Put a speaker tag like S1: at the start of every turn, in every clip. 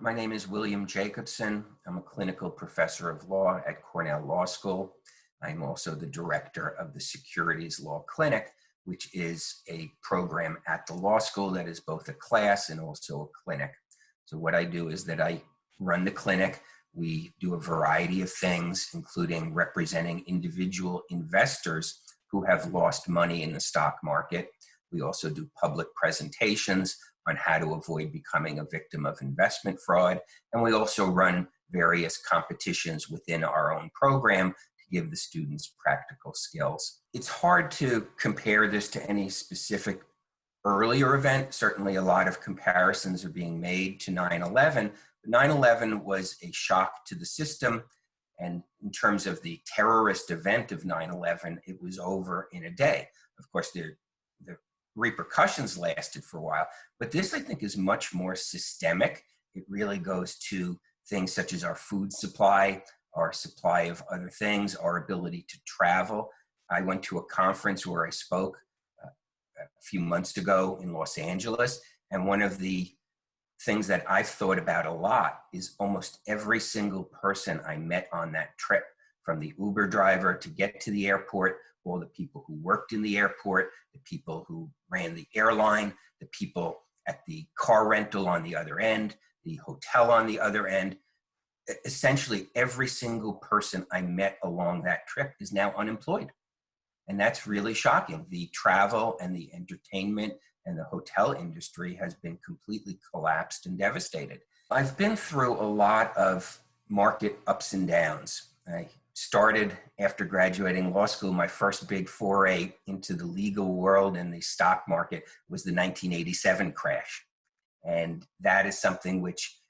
S1: My name is William Jacobson. I'm a clinical professor of law at Cornell Law School. I'm also the director of the Securities Law Clinic, which is a program at the law school that is both a class and also a clinic. So what I do is that I run the clinic. We do a variety of things, including representing individual investors who have lost money in the stock market. We also do public presentations on how to avoid becoming a victim of investment fraud. And we also run various competitions within our own program to give the students practical skills. It's hard to compare this to any specific earlier event. Certainly a lot of comparisons are being made to 9/11. 9/11 was a shock to the system. And in terms of the terrorist event of 9/11, it was over in a day. Of course, the repercussions lasted for a while, but this I think is much more systemic. It really goes to things such as our food supply, our supply of other things, our ability to travel. I went to a conference where I spoke a few months ago in Los Angeles, and one of the things that I've thought about a lot is almost every single person I met on that trip, from the Uber driver to get to the airport, all the people who worked in the airport, the people who ran the airline, the people at the car rental on the other end, the hotel on the other end. Essentially, every single person I met along that trip is now unemployed. And that's really shocking. The travel and the entertainment and the hotel industry has been completely collapsed and devastated. I've been through a lot of market ups and downs. I started after graduating law school. My first big foray into the legal world and the stock market was the 1987 crash. And that is something which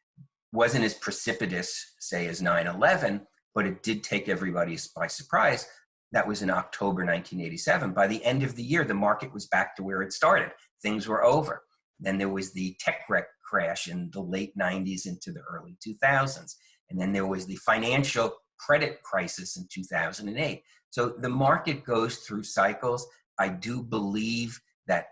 S1: wasn't as precipitous, say, as 9/11, but it did take everybody by surprise. That was in October 1987. By the end of the year, the market was back to where it started. Things were over. Then there was the tech crash in the late 90s into the early 2000s. And then there was the financial credit crisis in 2008. So the market goes through cycles. I do believe that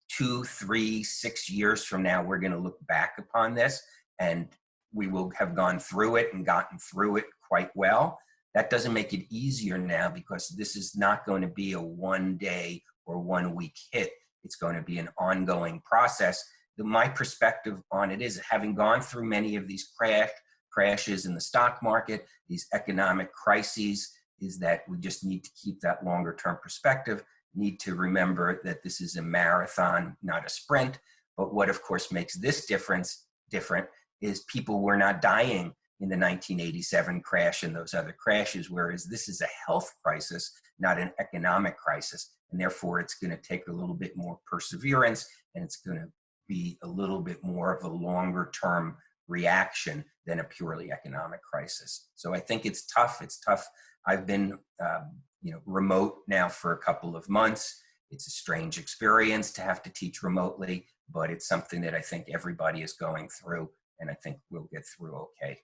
S1: 2, 3, 6 years from now, we're going to look back upon this and we will have gone through it and gotten through it quite well. That doesn't make it easier now because this is not going to be a 1 day or 1 week hit. It's going to be an ongoing process. My perspective on it is, having gone through many of these crashes in the stock market, these economic crises, is that we just need to keep that longer term perspective, need to remember that this is a marathon, not a sprint. But what of course makes this different is people were not dying in the 1987 crash and those other crashes, whereas this is a health crisis, not an economic crisis. And therefore it's going to take a little bit more perseverance, and it's going to be a little bit more of a longer term reaction than a purely economic crisis. So I think it's tough. It's tough. I've been remote now for a couple of months. It's a strange experience to have to teach remotely, but it's something that I think everybody is going through, and I think we'll get through okay.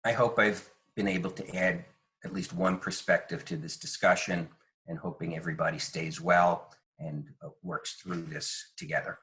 S1: I hope I've been able to add at least one perspective to this discussion, and hoping everybody stays well and works through this together.